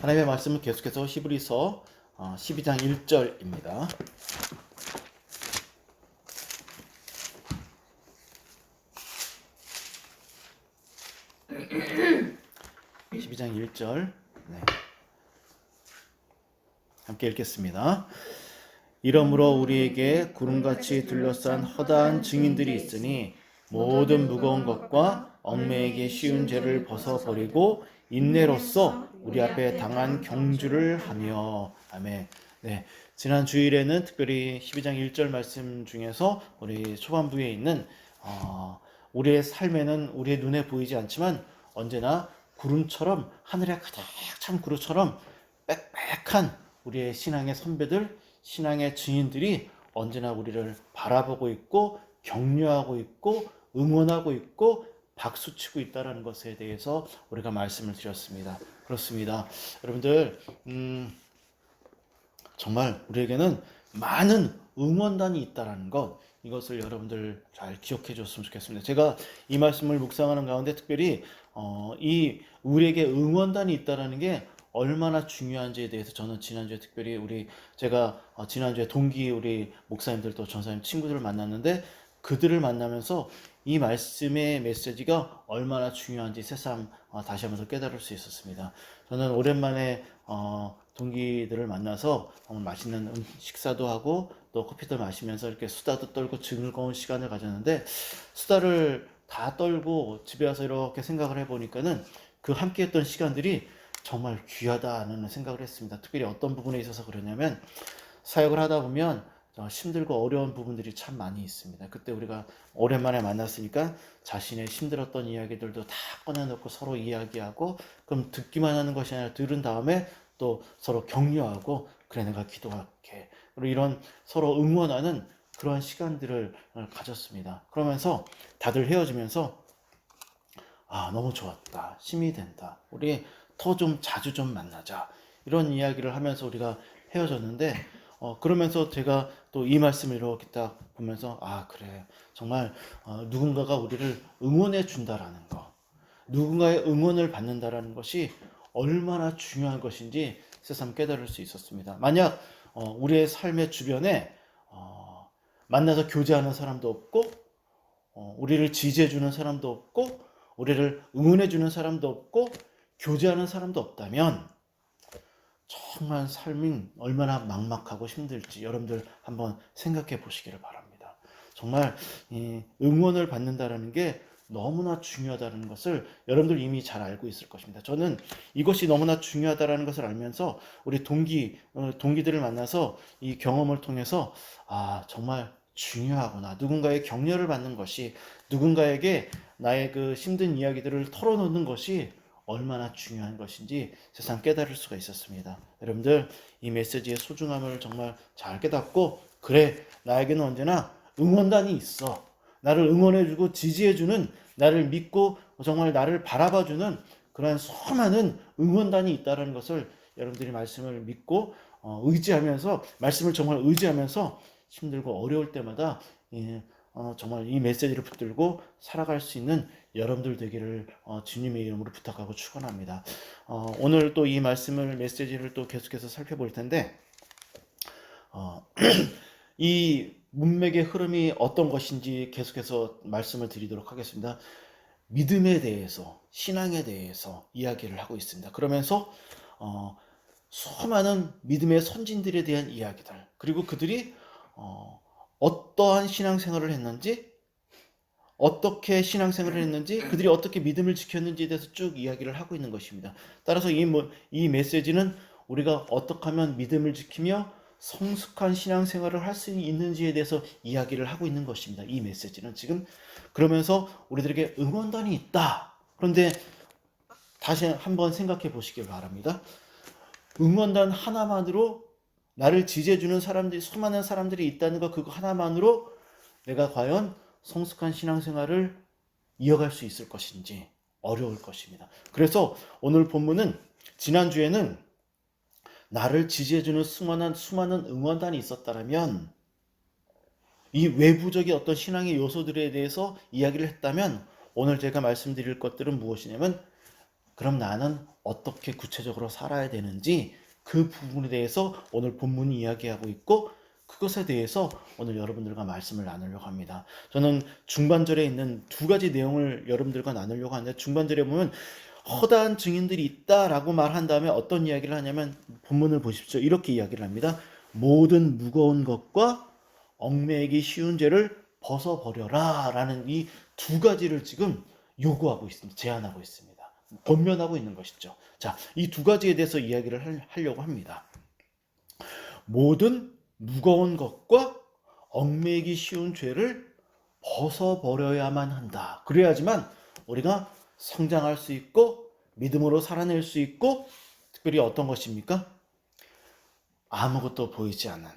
하나님의 말씀은 계속해서 히브리서 12장 1절입니다. (12장 1절) 함께 읽겠습니다. 이러므로 우리에게 구름같이 둘러싼 허다한 증인들이 있으니 모든 무거운 것과 얽매이기 쉬운 죄를 벗어버리고 인내로써 우리 앞에 당한 경주를 하며. 아멘. 네, 지난 주일에는 특별히 12장 1절 말씀 중에서 우리 초반부에 있는 우리의 삶에는 우리의 눈에 보이지 않지만 언제나 구름처럼, 하늘에 가득 찬 구름처럼 빽빽한 우리의 신앙의 선배들, 신앙의 증인들이 언제나 우리를 바라보고 있고 격려하고 있고 응원하고 있고 박수치고 있다는 것에 대해서 우리가 말씀을 드렸습니다. 그렇습니다. 여러분들 정말 우리에게는 많은 응원단이 있다는 것, 이것을 여러분들 잘 기억해 줬으면 좋겠습니다. 제가 이 말씀을 묵상하는 가운데 특별히 이 우리에게 응원단이 있다는 게 얼마나 중요한지에 대해서 저는 지난주에 특별히 제가 지난주에 동기 우리 목사님들도 전사님 친구들을 만났는데 그들을 만나면서 이 말씀의 메시지가 얼마나 중요한지 새삼 다시 한번 더 깨달을 수 있었습니다. 저는 오랜만에 동기들을 만나서 맛있는 식사도 하고 또 커피도 마시면서 이렇게 수다도 떨고 즐거운 시간을 가졌는데, 수다를 다 떨고 집에 와서 이렇게 생각을 해보니까는 그 함께 했던 시간들이 정말 귀하다는 생각을 했습니다. 특별히 어떤 부분에 있어서 그러냐면, 사역을 하다 보면 힘들고 어려운 부분들이 참 많이 있습니다. 그때 우리가 오랜만에 만났으니까 자신의 힘들었던 이야기들도 다 꺼내놓고 서로 이야기하고, 그럼 듣기만 하는 것이 아니라 들은 다음에 또 서로 격려하고, 그래 내가 기도할게, 그리고 이런 서로 응원하는 그러한 시간들을 가졌습니다. 그러면서 다들 헤어지면서 너무 좋았다, 힘이 된다, 우리 더 좀 자주 좀 만나자, 이런 이야기를 하면서 우리가 헤어졌는데, 그러면서 제가 또 이 말씀을 이렇게 딱 보면서 그래, 정말 누군가가 우리를 응원해 준다라는 거, 누군가의 응원을 받는다라는 것이 얼마나 중요한 것인지 새삼 깨달을 수 있었습니다. 만약 우리의 삶의 주변에 만나서 교제하는 사람도 없고, 우리를 지지해 주는 사람도 없고, 우리를 응원해 주는 사람도 없고, 교제하는 사람도 없다면 정말 삶이 얼마나 막막하고 힘들지 여러분들 한번 생각해 보시기를 바랍니다. 정말 응원을 받는다는 게 너무나 중요하다는 것을 여러분들 이미 잘 알고 있을 것입니다. 저는 이것이 너무나 중요하다는 것을 알면서 우리 동기들을 만나서 이 경험을 통해서 정말 중요하구나, 누군가의 격려를 받는 것이, 누군가에게 나의 그 힘든 이야기들을 털어놓는 것이 얼마나 중요한 것인지 세상 깨달을 수가 있었습니다. 여러분들 이 메시지의 소중함을 정말 잘 깨닫고, 그래, 나에게는 언제나 응원단이 있어, 나를 응원해주고 지지해주는, 나를 믿고 정말 나를 바라봐주는 그러한 수많은 응원단이 있다는 것을 여러분들이 말씀을 믿고 의지하면서, 말씀을 정말 의지하면서 힘들고 어려울 때마다 정말 이 메시지를 붙들고 살아갈 수 있는 여러분들 되기를 주님의 이름으로 부탁하고 축원합니다. 오늘 또 이 말씀을, 메시지를 또 계속해서 살펴볼 텐데, 이 문맥의 흐름이 어떤 것인지 계속해서 말씀을 드리도록 하겠습니다. 믿음에 대해서, 신앙에 대해서 이야기를 하고 있습니다. 그러면서 수많은 믿음의 선진들에 대한 이야기들, 그리고 그들이 어떠한 신앙생활을 했는지, 어떻게 신앙생활을 했는지, 그들이 어떻게 믿음을 지켰는지에 대해서 쭉 이야기를 하고 있는 것입니다. 따라서 이 메시지는 우리가 어떻게 하면 믿음을 지키며 성숙한 신앙생활을 할 수 있는지에 대해서 이야기를 하고 있는 것입니다. 이 메시지는 지금. 그러면서 우리들에게 응원단이 있다. 그런데 다시 한번 생각해 보시길 바랍니다. 응원단 하나만으로 나를 지지해주는 사람들이, 수많은 사람들이 있다는 것, 그거 하나만으로 내가 과연 성숙한 신앙생활을 이어갈 수 있을 것인지 어려울 것입니다. 그래서 오늘 본문은, 지난주에는 나를 지지해주는 수많은 응원단이 있었다면, 이 외부적인 어떤 신앙의 요소들에 대해서 이야기를 했다면, 오늘 제가 말씀드릴 것들은 무엇이냐면 그럼 나는 어떻게 구체적으로 살아야 되는지 그 부분에 대해서 오늘 본문이 이야기하고 있고 그것에 대해서 오늘 여러분들과 말씀을 나누려고 합니다. 저는 중반절에 있는 두 가지 내용을 여러분들과 나누려고 하는데 중반절에 보면 허다한 증인들이 있다라고 말한 다음에 어떤 이야기를 하냐면 본문을 보십시오. 이렇게 이야기를 합니다. 모든 무거운 것과 얽매이기 쉬운 죄를 벗어버려라 라는 이 두 가지를 지금 요구하고 있습니다. 제안하고 있습니다. 권면하고 있는 것이죠. 자, 이 두 가지에 대해서 이야기를 하려고 합니다. 모든 무거운 것과 얽매이기 쉬운 죄를 벗어버려야만 한다. 그래야지만 우리가 성장할 수 있고 믿음으로 살아낼 수 있고 특별히 어떤 것입니까? 아무것도 보이지 않는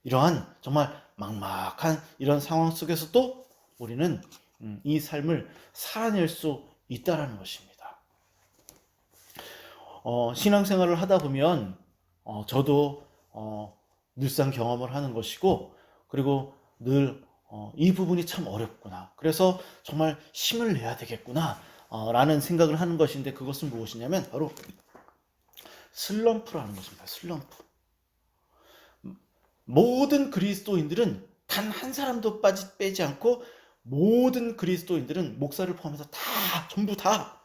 이러한 정말 막막한 이런 상황 속에서도 우리는 이 삶을 살아낼 수 있다라는 것입니다. 신앙생활을 하다 보면 저도 늘상 경험을 하는 것이고 그리고 늘 이 부분이 참 어렵구나. 그래서 정말 힘을 내야 되겠구나 라는 생각을 하는 것인데 그것은 무엇이냐면 바로 슬럼프라는 것입니다. 슬럼프. 모든 그리스도인들은 단 한 사람도 빼지 않고 모든 그리스도인들은 목사를 포함해서 다 전부 다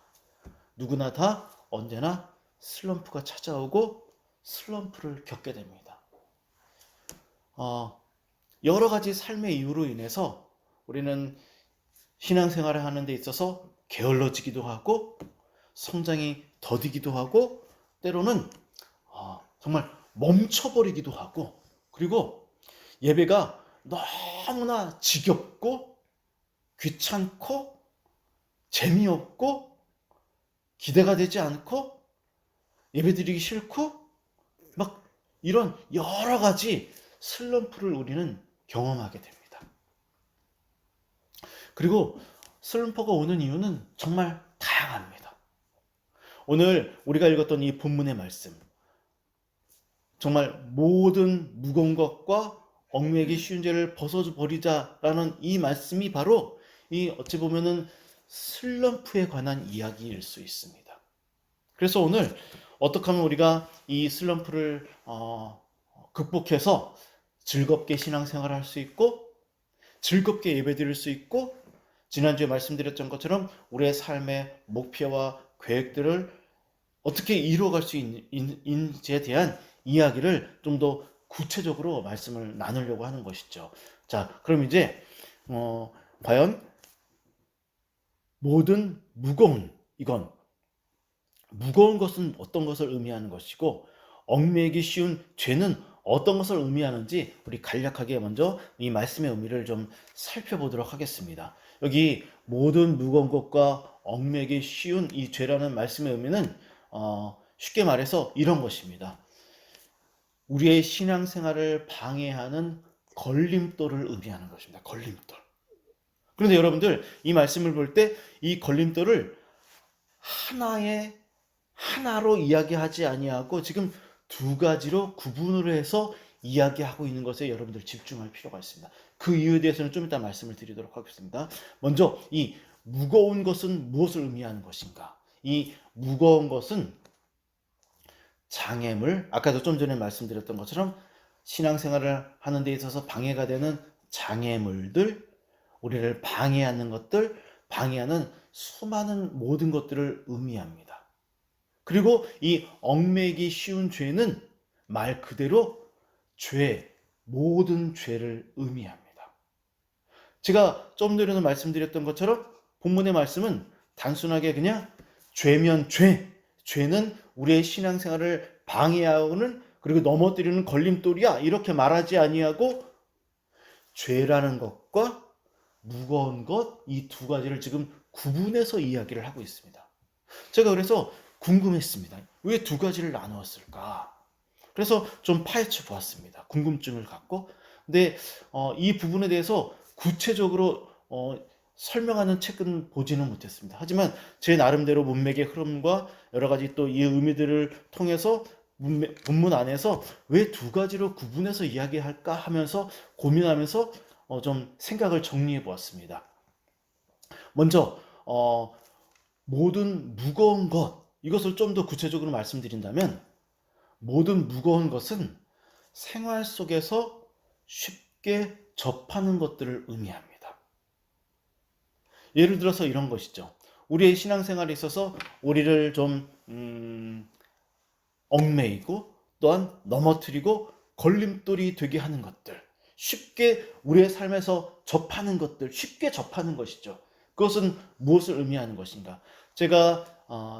누구나 다 언제나 슬럼프가 찾아오고 슬럼프를 겪게 됩니다. 여러 가지 삶의 이유로 인해서 우리는 신앙생활을 하는 데 있어서 게을러지기도 하고 성장이 더디기도 하고 때로는 정말 멈춰버리기도 하고 그리고 예배가 너무나 지겹고 귀찮고 재미없고 기대가 되지 않고 예배드리기 싫고 막 이런 여러 가지 슬럼프를 우리는 경험하게 됩니다. 그리고 슬럼프가 오는 이유는 정말 다양합니다. 오늘 우리가 읽었던 이 본문의 말씀 정말 모든 무거운 것과 얽매이기 쉬운 죄를 벗어버리자라는 이 말씀이 바로 이 어찌 보면은 슬럼프에 관한 이야기일 수 있습니다. 그래서 오늘 어떻게 하면 우리가 이 슬럼프를 극복해서 즐겁게 신앙생활을 할 수 있고 즐겁게 예배드릴 수 있고 지난주에 말씀드렸던 것처럼 우리의 삶의 목표와 계획들을 어떻게 이루어갈 수 있는지에 대한 이야기를 좀 더 구체적으로 말씀을 나누려고 하는 것이죠. 자, 그럼 이제 과연 모든 이건 무거운 것은 어떤 것을 의미하는 것이고 얽매이기 쉬운 죄는 어떤 것을 의미하는지 우리 간략하게 먼저 이 말씀의 의미를 좀 살펴보도록 하겠습니다. 여기 모든 무거운 것과 얽매이기 쉬운 이 죄라는 말씀의 의미는 쉽게 말해서 이런 것입니다. 우리의 신앙생활을 방해하는 걸림돌을 의미하는 것입니다. 걸림돌. 그런데 여러분들 이 말씀을 볼 때 이 걸림돌을 하나로 이야기하지 아니하고 지금 두 가지로 구분을 해서 이야기하고 있는 것에 여러분들 집중할 필요가 있습니다. 그 이유에 대해서는 좀 이따 말씀을 드리도록 하겠습니다. 먼저 이 무거운 것은 무엇을 의미하는 것인가? 이 무거운 것은 장애물, 아까도 좀 전에 말씀드렸던 것처럼 신앙생활을 하는 데 있어서 방해가 되는 장애물들, 우리를 방해하는 것들, 방해하는 수많은 모든 것들을 의미합니다. 그리고 이 얽매이기 쉬운 죄는 말 그대로 모든 죄를 의미합니다. 제가 좀 전에도 말씀드렸던 것처럼 본문의 말씀은 단순하게 그냥 죄면 죄는 우리의 신앙생활을 방해하고는 그리고 넘어뜨리는 걸림돌이야 이렇게 말하지 아니하고 죄라는 것과 무거운 것 이 두 가지를 지금 구분해서 이야기를 하고 있습니다. 제가 그래서 궁금했습니다. 왜 두 가지를 나누었을까? 그래서 좀 파헤쳐 보았습니다. 궁금증을 갖고. 근데 이 부분에 대해서 구체적으로 설명하는 책은 보지는 못했습니다. 하지만 제 나름대로 문맥의 흐름과 여러 가지 또 이 의미들을 통해서 본문 안에서 왜 두 가지로 구분해서 이야기할까 하면서 고민하면서 좀 생각을 정리해 보았습니다. 먼저 모든 무거운 것 이것을 좀 더 구체적으로 말씀드린다면 모든 무거운 것은 생활 속에서 쉽게 접하는 것들을 의미합니다. 예를 들어서 이런 것이죠. 우리의 신앙생활에 있어서 우리를 좀 얽매이고 또한 넘어뜨리고 걸림돌이 되게 하는 것들, 쉽게 우리의 삶에서 접하는 것들, 쉽게 접하는 것이죠. 그것은 무엇을 의미하는 것인가? 제가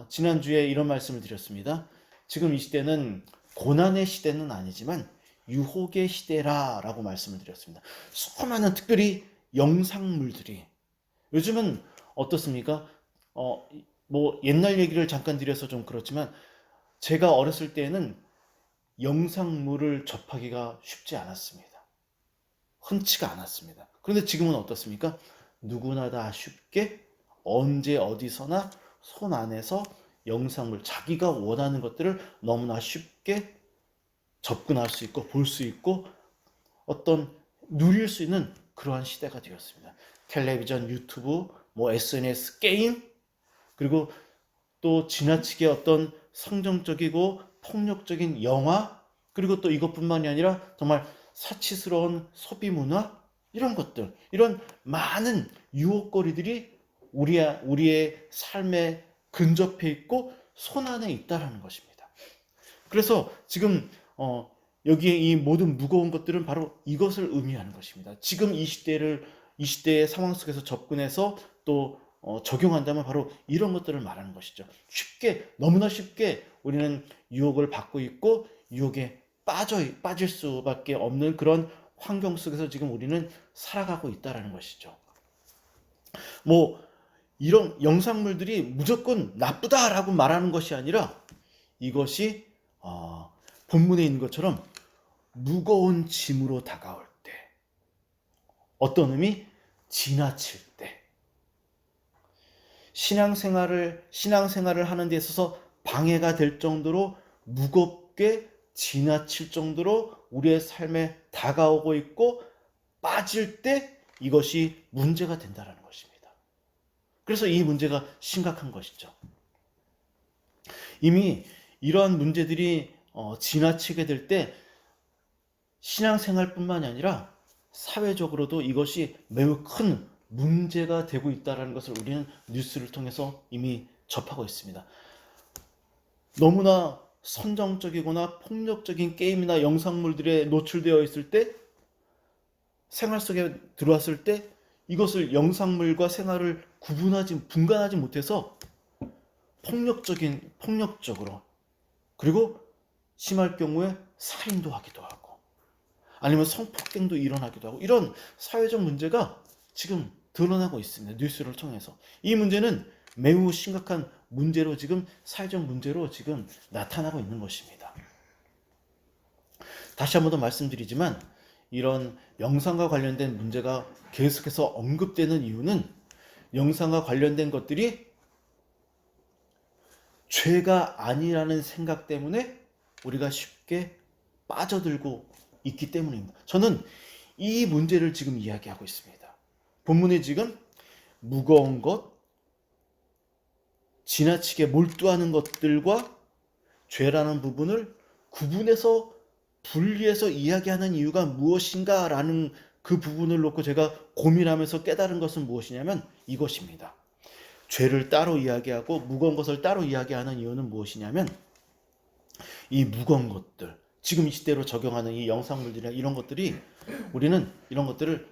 지난주에 이런 말씀을 드렸습니다. 지금 이 시대는 고난의 시대는 아니지만 유혹의 시대라고 말씀을 드렸습니다. 수많은 특별히 영상물들이 요즘은 어떻습니까? 뭐 옛날 얘기를 잠깐 드려서 좀 그렇지만 제가 어렸을 때에는 영상물을 접하기가 쉽지 않았습니다. 흔치가 않았습니다. 그런데 지금은 어떻습니까? 누구나 다 쉽게 언제 어디서나 손 안에서 영상물, 자기가 원하는 것들을 너무나 쉽게 접근할 수 있고 볼 수 있고 어떤 누릴 수 있는 그러한 시대가 되었습니다. 텔레비전, 유튜브, 뭐 SNS, 게임, 그리고 또 지나치게 어떤 성정적이고 폭력적인 영화, 그리고 또 이것뿐만이 아니라 정말 사치스러운 소비 문화, 이런 것들, 이런 많은 유혹거리들이 우리의 삶에 근접해 있고 손 안에 있다라는 것입니다. 그래서 지금 여기에 이 모든 무거운 것들은 바로 이것을 의미하는 것입니다. 지금 이 시대의 상황 속에서 접근해서 또 적용한다면 바로 이런 것들을 말하는 것이죠. 쉽게, 너무나 쉽게 우리는 유혹을 받고 있고 유혹에 빠질 수밖에 없는 그런 환경 속에서 지금 우리는 살아가고 있다라는 것이죠. 뭐 이런 영상물들이 무조건 나쁘다라고 말하는 것이 아니라 이것이 본문에 있는 것처럼 무거운 짐으로 다가올 때, 어떤 의미? 지나칠 때, 신앙생활을 하는 데 있어서 방해가 될 정도로 무겁게 지나칠 정도로 우리의 삶에 다가오고 있고 빠질 때 이것이 문제가 된다는 것입니다. 그래서 이 문제가 심각한 것이죠. 이미 이러한 문제들이 지나치게 될 때 신앙생활뿐만이 아니라 사회적으로도 이것이 매우 큰 문제가 되고 있다는 것을 우리는 뉴스를 통해서 이미 접하고 있습니다. 너무나 선정적이거나 폭력적인 게임이나 영상물들에 노출되어 있을 때, 생활 속에 들어왔을 때 이것을 영상물과 생활을 분간하지 못해서 폭력적으로, 그리고 심할 경우에 살인도 하기도 하고 아니면 성폭행도 일어나기도 하고, 이런 사회적 문제가 지금 드러나고 있습니다. 뉴스를 통해서. 이 문제는 매우 심각한 문제로 지금 사회적 문제로 지금 나타나고 있는 것입니다. 다시 한 번 더 말씀드리지만 이런 영상과 관련된 문제가 계속해서 언급되는 이유는 영상과 관련된 것들이 죄가 아니라는 생각 때문에 우리가 쉽게 빠져들고 있기 때문입니다. 저는 이 문제를 지금 이야기하고 있습니다. 본문에 지금 무거운 것, 지나치게 몰두하는 것들과 죄라는 부분을 구분해서 분리해서 이야기하는 이유가 무엇인가라는 그 부분을 놓고 제가 고민하면서 깨달은 것은 무엇이냐면 이것입니다. 죄를 따로 이야기하고 무거운 것을 따로 이야기하는 이유는 무엇이냐면 이 무거운 것들, 지금 이 시대로 적용하는 이 영상물들이나 이런 것들이 우리는 이런 것들을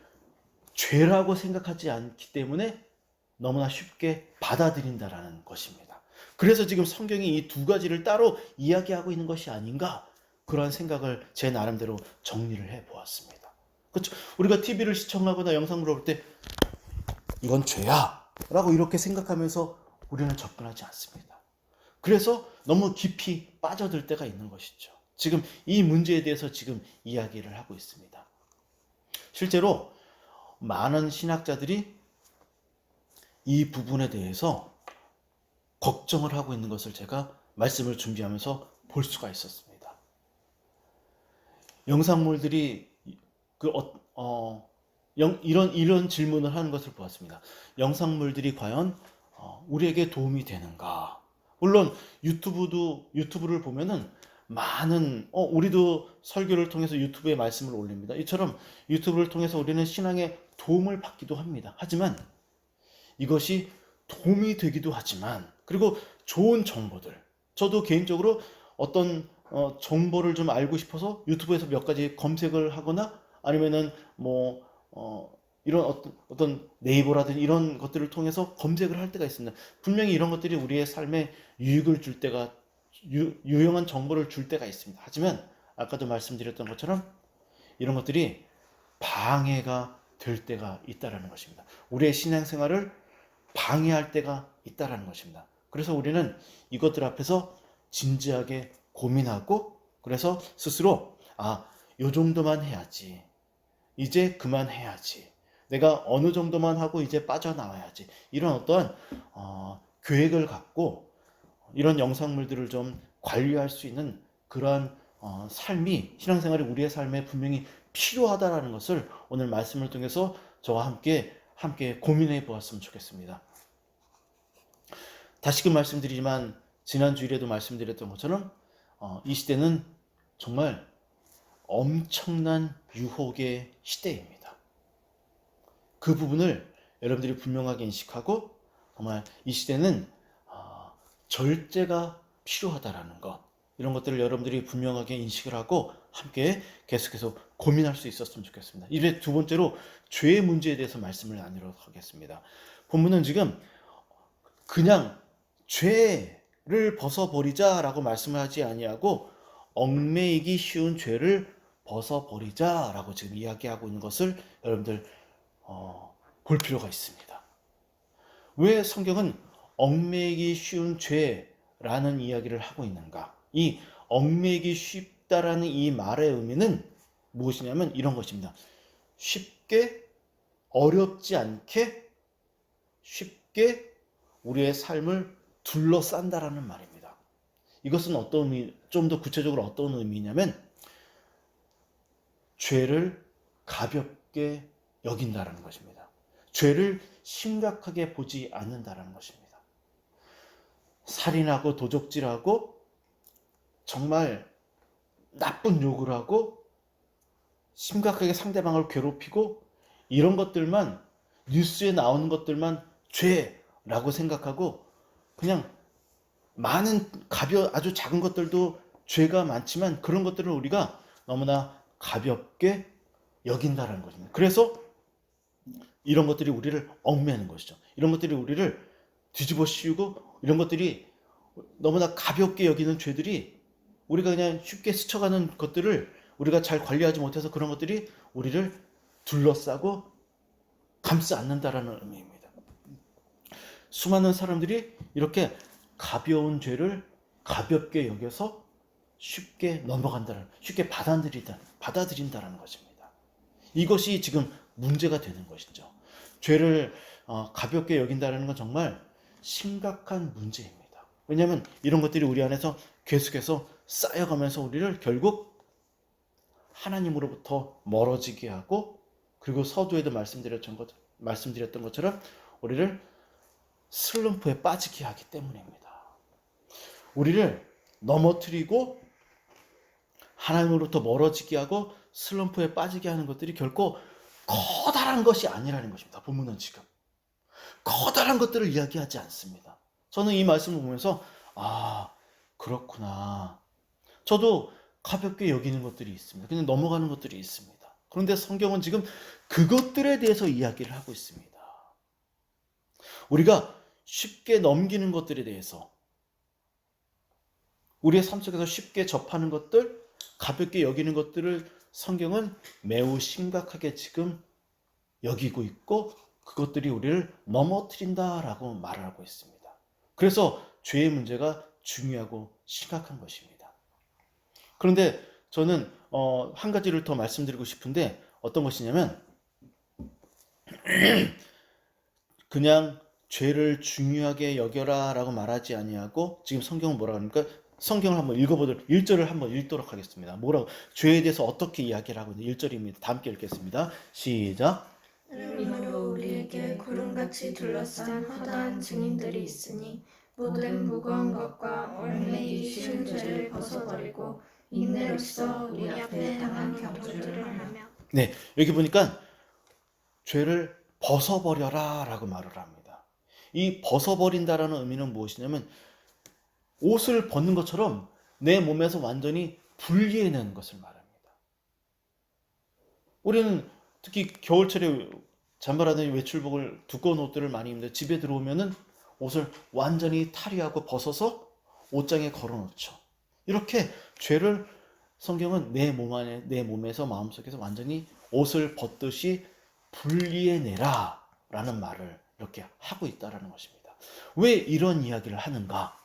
죄라고 생각하지 않기 때문에 너무나 쉽게 받아들인다라는 것입니다. 그래서 지금 성경이 이 두 가지를 따로 이야기하고 있는 것이 아닌가, 그러한 생각을 제 나름대로 정리를 해보았습니다. 그렇죠? 우리가 TV를 시청하거나 영상물을 볼 때 이건 죄야 라고 이렇게 생각하면서 우리는 접근하지 않습니다. 그래서 너무 깊이 빠져들 때가 있는 것이죠. 지금 이 문제에 대해서 지금 이야기를 하고 있습니다. 실제로 많은 신학자들이 이 부분에 대해서 걱정을 하고 있는 것을 제가 말씀을 준비하면서 볼 수가 있었습니다. 영상물들이 이런 질문을 하는 것을 보았습니다. 영상물들이 과연 우리에게 도움이 되는가? 물론 유튜브를 보면은 많은 우리도 설교를 통해서 유튜브에 말씀을 올립니다. 이처럼 유튜브를 통해서 우리는 신앙에 도움을 받기도 합니다. 하지만 이것이 도움이 되기도 하지만, 그리고 좋은 정보들, 저도 개인적으로 어떤 정보를 좀 알고 싶어서 유튜브에서 몇 가지 검색을 하거나 아니면은 뭐 이런 어떤 네이버라든지 이런 것들을 통해서 검색을 할 때가 있습니다. 분명히 이런 것들이 우리의 삶에 유익을 줄 때가, 유용한 정보를 줄 때가 있습니다. 하지만 아까도 말씀드렸던 것처럼 이런 것들이 방해가 될 때가 있다라는 것입니다. 우리의 신앙생활을 방해할 때가 있다라는 것입니다. 그래서 우리는 이것들 앞에서 진지하게 고민하고, 그래서 스스로 요 정도만 해야지, 이제 그만해야지, 내가 어느 정도만 하고 이제 빠져나와야지, 이런 어떠한 계획을 갖고 이런 영상물들을 좀 관리할 수 있는 그러한 삶이, 신앙생활이 우리의 삶에 분명히 필요하다라는 것을 오늘 말씀을 통해서 저와 함께 고민해 보았으면 좋겠습니다. 다시금 말씀드리지만 지난 주일에도 말씀드렸던 것처럼 이 시대는 정말 엄청난 유혹의 시대입니다. 그 부분을 여러분들이 분명하게 인식하고, 정말 이 시대는 절제가 필요하다라는 것, 이런 것들을 여러분들이 분명하게 인식을 하고 함께 계속해서 고민할 수 있었으면 좋겠습니다. 이제 두 번째로 죄의 문제에 대해서 말씀을 나누도록 하겠습니다. 본문은 지금 그냥 죄를 벗어버리자라고 말씀을 하지 아니하고 얽매이기 쉬운 죄를 벗어버리자라고 지금 이야기하고 있는 것을 여러분들 볼 필요가 있습니다. 왜 성경은 얽매이기 쉬운 죄라는 이야기를 하고 있는가? 이 얽매이기 쉽다라는 이 말의 의미는 무엇이냐면 이런 것입니다. 쉽게, 어렵지 않게, 쉽게 우리의 삶을 둘러싼다라는 말입니다. 이것은 어떤 의미, 좀 더 구체적으로 어떤 의미냐면 죄를 가볍게 여긴다라는 것입니다. 죄를 심각하게 보지 않는다라는 것입니다. 살인하고 도적질하고 정말 나쁜 욕을 하고 심각하게 상대방을 괴롭히고 이런 것들만, 뉴스에 나오는 것들만 죄라고 생각하고 그냥 많은 아주 작은 것들도 죄가 많지만 그런 것들을 우리가 너무나 가볍게 여긴다는 것입니다. 그래서 이런 것들이 우리를 얽매는 것이죠. 이런 것들이 우리를 뒤집어 씌우고, 이런 것들이 너무나 가볍게 여기는 죄들이, 우리가 그냥 쉽게 스쳐가는 것들을 우리가 잘 관리하지 못해서 그런 것들이 우리를 둘러싸고 감싸 안는다라는 의미입니다. 수많은 사람들이 이렇게 가벼운 죄를 가볍게 여겨서 쉽게 넘어간다는, 쉽게 받아들인다라는 것입니다. 이것이 지금 문제가 되는 것이죠. 죄를 가볍게 여긴다는 건 정말 심각한 문제입니다. 왜냐하면 이런 것들이 우리 안에서 계속해서 쌓여가면서 우리를 결국 하나님으로부터 멀어지게 하고, 그리고 서두에도 말씀드렸던 것처럼 우리를 슬럼프에 빠지게 하기 때문입니다. 우리를 넘어뜨리고 하나님으로부터 멀어지게 하고 슬럼프에 빠지게 하는 것들이 결코 커다란 것이 아니라는 것입니다. 본문은 지금 커다란 것들을 이야기하지 않습니다. 저는 이 말씀을 보면서 그렇구나. 저도 가볍게 여기는 것들이 있습니다. 그냥 넘어가는 것들이 있습니다. 그런데 성경은 지금 그것들에 대해서 이야기를 하고 있습니다. 우리가 쉽게 넘기는 것들에 대해서, 우리의 삶 속에서 쉽게 접하는 것들, 가볍게 여기는 것들을 성경은 매우 심각하게 지금 여기고 있고, 그것들이 우리를 넘어뜨린다라고 말하고 있습니다. 그래서 죄의 문제가 중요하고 심각한 것입니다. 그런데 저는 한 가지를 더 말씀드리고 싶은데, 어떤 것이냐면 그냥 죄를 중요하게 여겨라 라고 말하지 아니하고, 지금 성경은 뭐라고 합니까? 성경을 한번 1절을 한번 읽도록 하겠습니다. 죄에 대해서 어떻게 이야기를 하고 있는 1절입니다. 다 함께 읽겠습니다. 시작. 이러므로 우리에게 구름같이 둘러싼 허다한 증인들이 있으니 모든 무거운 것과 얽매이기 쉬운 죄를 벗어버리고 인내로써 우리 앞에 당한 경주를 하며. 네, 여기 보니까 죄를 벗어버려라 라고 말을 합니다. 이 벗어버린다라는 의미는 무엇이냐면 옷을 벗는 것처럼 내 몸에서 완전히 분리해내는 것을 말합니다. 우리는 특히 겨울철에 잠바라든지 외출복을 두꺼운 옷들을 많이 입는데 집에 들어오면은 옷을 완전히 탈의하고 벗어서 옷장에 걸어놓죠. 이렇게 죄를 성경은 내 몸 안에, 내 몸에서 마음속에서 완전히 옷을 벗듯이 분리해내라 라는 말을 이렇게 하고 있다는 것입니다. 왜 이런 이야기를 하는가?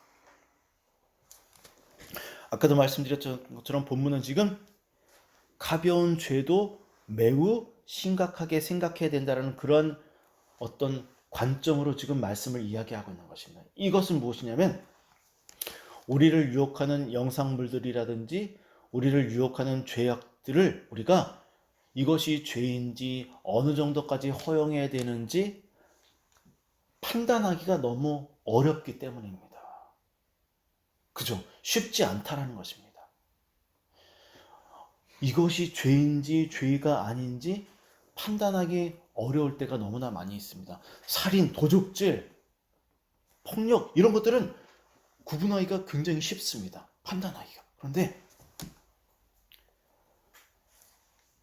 아까도 말씀드렸던 것처럼 본문은 지금 가벼운 죄도 매우 심각하게 생각해야 된다는 그런 어떤 관점으로 지금 말씀을 이야기하고 있는 것입니다. 이것은 무엇이냐면 우리를 유혹하는 영상물들이라든지 우리를 유혹하는 죄악들을 우리가 이것이 죄인지 어느 정도까지 허용해야 되는지 판단하기가 너무 어렵기 때문입니다. 그죠? 쉽지 않다라는 것입니다. 이것이 죄인지 죄가 아닌지 판단하기 어려울 때가 너무나 많이 있습니다. 살인, 도둑질, 폭력 이런 것들은 구분하기가 굉장히 쉽습니다. 판단하기가. 그런데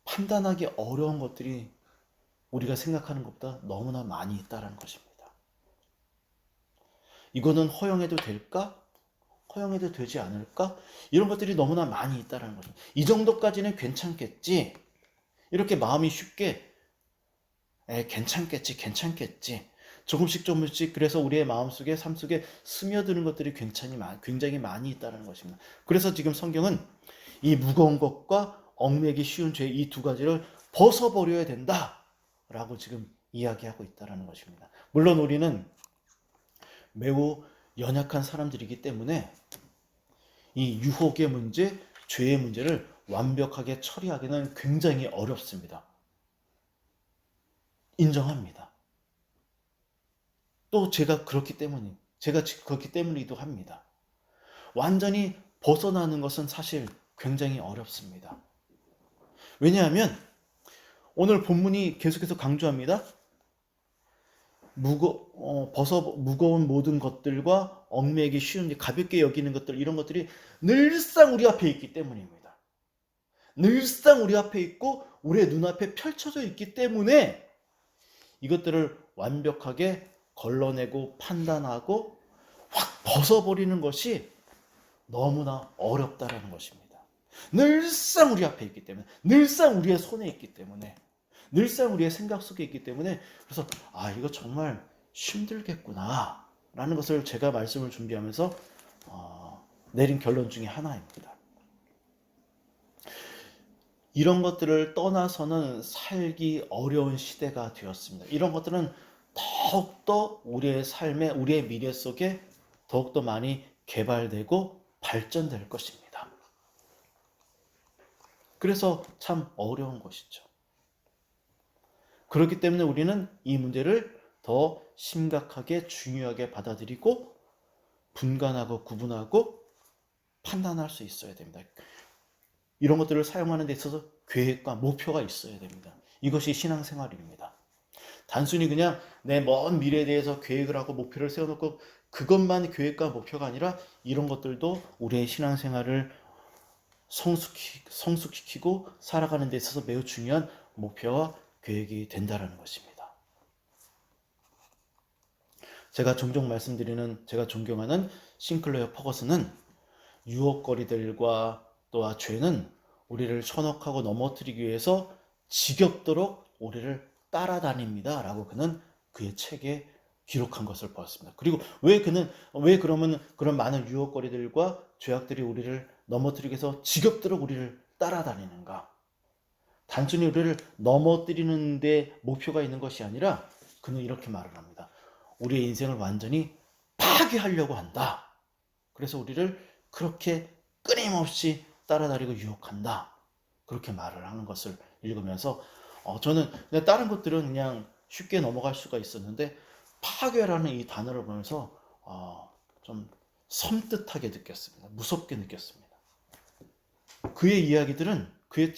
판단하기 어려운 것들이 우리가 생각하는 것보다 너무나 많이 있다는 것입니다. 이거는 허용해도 될까? 허용해도 되지 않을까? 이런 것들이 너무나 많이 있다는 거죠. 이 정도까지는 괜찮겠지. 이렇게 마음이 쉽게 괜찮겠지. 조금씩 그래서 우리의 마음속에 삶 속에 스며드는 것들이 굉장히 많이 있다는 것입니다. 그래서 지금 성경은 이 무거운 것과 얽매기 쉬운 죄 이 두 가지를 벗어버려야 된다라고 지금 이야기하고 있다는 것입니다. 물론 우리는 매우 연약한 사람들이기 때문에 이 유혹의 문제, 죄의 문제를 완벽하게 처리하기는 굉장히 어렵습니다. 인정합니다. 또 제가 그렇기 때문이기도 합니다. 완전히 벗어나는 것은 사실 굉장히 어렵습니다. 왜냐하면 오늘 본문이 계속해서 강조합니다. 무거운 모든 것들과 얽매이기 쉬운 가볍게 여기는 것들 이런 것들이 늘상 우리 앞에 있기 때문입니다. 늘상 우리 앞에 있고 우리의 눈앞에 펼쳐져 있기 때문에 이것들을 완벽하게 걸러내고 판단하고 확 벗어버리는 것이 너무나 어렵다라는 것입니다. 늘상 우리 앞에 있기 때문에, 늘상 우리의 손에 있기 때문에, 늘상 우리의 생각 속에 있기 때문에 그래서 이거 정말 힘들겠구나 라는 것을 제가 말씀을 준비하면서 내린 결론 중에 하나입니다. 이런 것들을 떠나서는 살기 어려운 시대가 되었습니다. 이런 것들은 더욱더 우리의 삶에 우리의 미래 속에 더욱더 많이 개발되고 발전될 것입니다. 그래서 참 어려운 것이죠. 그렇기 때문에 우리는 이 문제를 더 심각하게 중요하게 받아들이고 분간하고 구분하고 판단할 수 있어야 됩니다. 이런 것들을 사용하는 데 있어서 계획과 목표가 있어야 됩니다. 이것이 신앙생활입니다. 단순히 그냥 내 먼 미래에 대해서 계획을 하고 목표를 세워놓고 그것만 계획과 목표가 아니라 이런 것들도 우리의 신앙생활을 성숙시키고 살아가는 데 있어서 매우 중요한 목표와 계획이 된다는 것입니다. 제가 종종 말씀드리는 제가 존경하는 싱클레어 퍼거슨은 유혹거리들과 또한 죄는 우리를 현혹하고 넘어뜨리기 위해서 지겹도록 우리를 따라다닙니다 라고 그는 그의 책에 기록한 것을 보았습니다. 그리고 왜 그러면 그런 많은 유혹거리들과 죄악들이 우리를 넘어뜨리기 위해서 지겹도록 우리를 따라다니는가? 단순히 우리를 넘어뜨리는 데 목표가 있는 것이 아니라 그는 이렇게 말을 합니다. 우리의 인생을 완전히 파괴하려고 한다. 그래서 우리를 그렇게 끊임없이 따라다니고 유혹한다. 그렇게 말을 하는 것을 읽으면서 저는 그냥 다른 것들은 그냥 쉽게 넘어갈 수가 있었는데 파괴라는 이 단어를 보면서 좀 섬뜩하게 느꼈습니다. 무섭게 느꼈습니다. 그의 이야기들은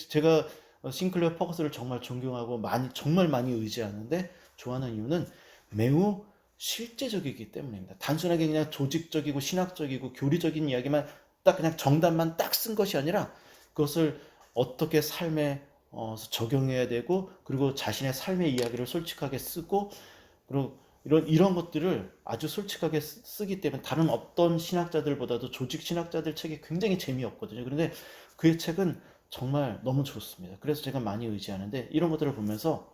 제가 싱클레어 퍼거스를 정말 존경하고 정말 많이 의지하는데 좋아하는 이유는 매우 실제적이기 때문입니다. 단순하게 그냥 조직적이고 신학적이고 교리적인 이야기만 딱 그냥 정답만 딱 쓴 것이 아니라 그것을 어떻게 삶에 적용해야 되고 그리고 자신의 삶의 이야기를 솔직하게 쓰고 그리고 이런 것들을 아주 솔직하게 쓰기 때문에 다른 어떤 신학자들보다도 조직 신학자들 책이 굉장히 재미없거든요. 그런데 그의 책은 정말 너무 좋습니다. 그래서 제가 많이 의지하는데 이런 것들을 보면서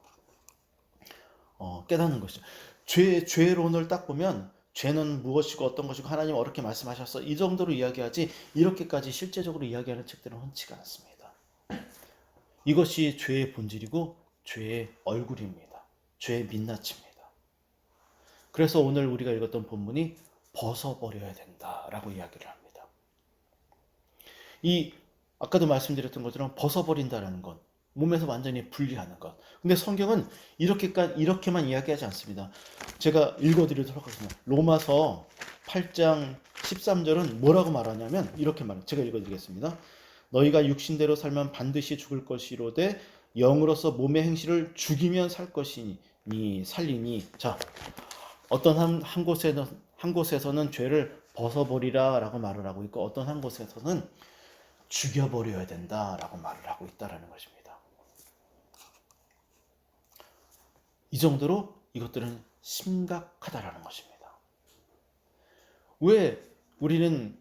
깨닫는 것이죠. 죄론을 딱 보면 죄는 무엇이고 어떤 것이고 하나님 어떻게 말씀하셨어 이 정도로 이야기하지 이렇게까지 실제적으로 이야기하는 책들은 흔치가 않습니다. 이것이 죄의 본질이고 죄의 얼굴입니다. 죄의 민낯입니다. 그래서 오늘 우리가 읽었던 본문이 벗어버려야 된다라고 이야기를 합니다. 아까도 말씀드렸던 것처럼 벗어버린다라는 것, 몸에서 완전히 분리하는 것. 근데 성경은 이렇게만 이야기하지 않습니다. 제가 읽어드리도록 하겠습니다. 로마서 8장 13절은 뭐라고 말하냐면 이렇게 말해요. 제가 읽어드리겠습니다. 너희가 육신대로 살면 반드시 죽을 것이로되 영으로서 몸의 행실을 죽이면 살 것이니 살리니. 자, 어떤 한 곳에서는 죄를 벗어버리라 라고 말을 하고 있고 어떤 한 곳에서는 죽여버려야 된다라고 말을 하고 있다는 것입니다. 이 정도로 이것들은 심각하다라는 것입니다. 왜 우리는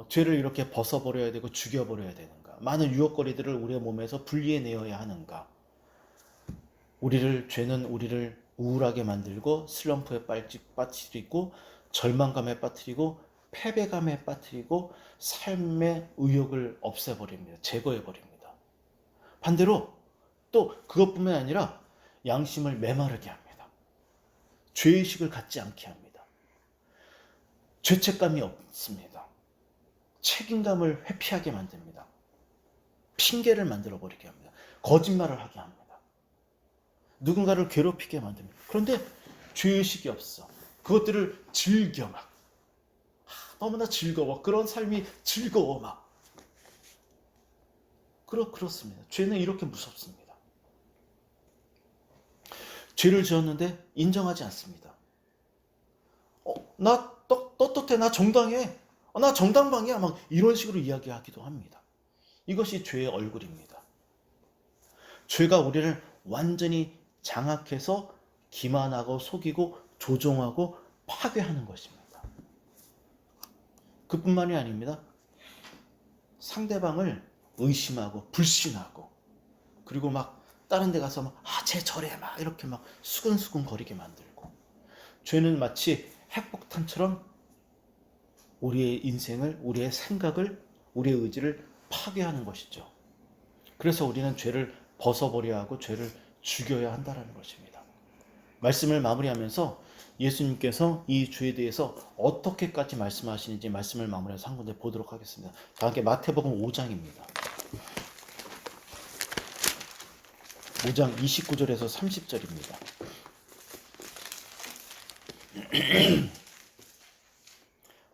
죄를 이렇게 벗어버려야 되고 죽여버려야 되는가? 많은 유혹거리들을 우리의 몸에서 분리해내어야 하는가? 죄는 우리를 우울하게 만들고 슬럼프에 빠뜨리고 절망감에 빠뜨리고 패배감에 빠뜨리고 삶의 의욕을 없애버립니다. 제거해버립니다. 반대로 또 그것뿐만 아니라 양심을 메마르게 합니다. 죄의식을 갖지 않게 합니다. 죄책감이 없습니다. 책임감을 회피하게 만듭니다. 핑계를 만들어버리게 합니다. 거짓말을 하게 합니다. 누군가를 괴롭히게 만듭니다. 그런데 죄의식이 없어. 그것들을 즐겨 막. 너무나 즐거워. 그런 삶이 즐거워 막. 그렇습니다. 죄는 이렇게 무섭습니다. 죄를 지었는데 인정하지 않습니다. 나 떳떳해. 나 정당해. 나 정당방이야. 막 이런 식으로 이야기하기도 합니다. 이것이 죄의 얼굴입니다. 죄가 우리를 완전히 장악해서 기만하고 속이고 조종하고 파괴하는 것입니다. 그뿐만이 아닙니다. 상대방을 의심하고 불신하고 그리고 막 다른 데 가서 쟤 저래 막 이렇게 막 수근수근 거리게 만들고 죄는 마치 핵폭탄처럼 우리의 인생을, 우리의 생각을, 우리의 의지를 파괴하는 것이죠. 그래서 우리는 죄를 벗어버려야 하고 죄를 죽여야 한다는 것입니다. 말씀을 마무리하면서 예수님께서 이 죄에 대해서 어떻게까지 말씀하시는지 말씀을 마무리해서 한 군데 보도록 하겠습니다. 다 함께 마태복음 5장입니다. 5장 29절에서 30절입니다.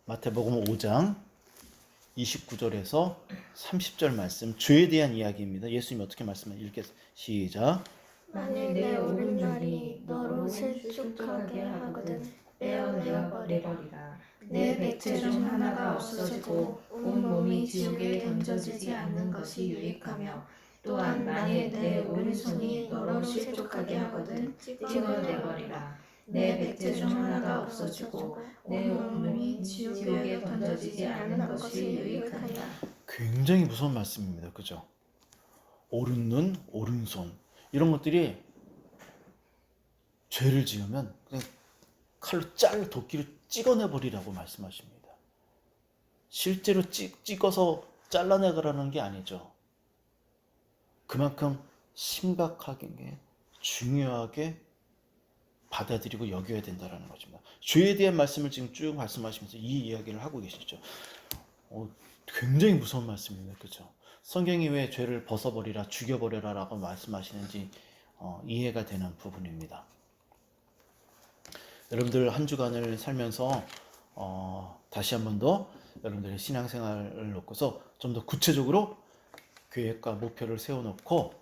마태복음 5장 29절에서 30절 말씀, 죄에 대한 이야기입니다. 예수님이 어떻게 말씀하시는지 읽겠습니다. 시작. 만일 내 오른날이 너로 실족하게 하거든 빼어내어 버리라. 내 백체 중 하나가 없어지고 온 몸이 지옥에 던져지지 않는 것이 유익하며 또한 만일 내 오른손이 너로 실족하게 하거든 찢어내버리라. 내 백체 중 하나가 없어지고 내 온 몸이 지옥에 던져지지 않는 것이 유익하니라. 굉장히 무서운 말씀입니다. 그죠? 오른눈, 오른손 이런 것들이 죄를 지으면 그냥 칼로 도끼로 찍어내버리라고 말씀하십니다. 실제로 찍어서 잘라내가라는 게 아니죠. 그만큼 심각하게 중요하게 받아들이고 여겨야 된다는 것입니다. 죄에 대한 말씀을 지금 쭉 말씀하시면서 이 이야기를 하고 계시죠. 굉장히 무서운 말씀입니다. 그렇죠? 성경이 왜 죄를 벗어버리라, 죽여버려라 라고 말씀하시는지 이해가 되는 부분입니다. 여러분들 한 주간을 살면서 다시 한 번 더 여러분들의 신앙생활을 놓고서 좀 더 구체적으로 계획과 목표를 세워놓고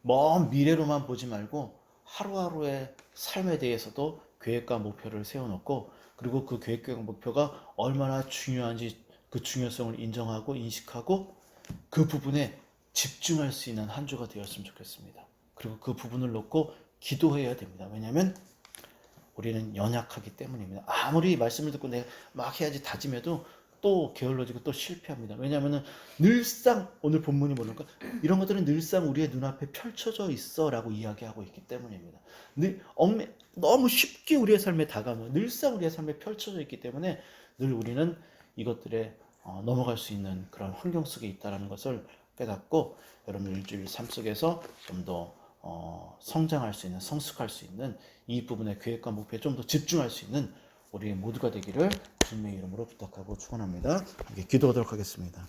먼 미래로만 보지 말고 하루하루의 삶에 대해서도 계획과 목표를 세워놓고 그리고 그 계획과 목표가 얼마나 중요한지 그 중요성을 인정하고 인식하고 그 부분에 집중할 수 있는 한 주가 되었으면 좋겠습니다. 그리고 그 부분을 놓고 기도해야 됩니다. 왜냐하면 우리는 연약하기 때문입니다. 아무리 말씀을 듣고 내가 막 해야지 다짐해도 또 게을러지고 또 실패합니다. 왜냐하면 늘상 오늘 본문이 뭐랄까 이런 것들은 늘상 우리의 눈앞에 펼쳐져 있어 라고 이야기하고 있기 때문입니다. 너무 쉽게 우리의 삶에 다가오고 늘상 우리의 삶에 펼쳐져 있기 때문에 늘 우리는 이것들에 넘어갈 수 있는 그런 환경 속에 있다는 것을 깨닫고 여러분 일주일 삶 속에서 좀 더 성장할 수 있는 성숙할 수 있는 이 부분의 계획과 목표에 좀 더 집중할 수 있는 우리 모두가 되기를 주님의 이름으로 부탁하고 축원합니다. 기도하도록 하겠습니다.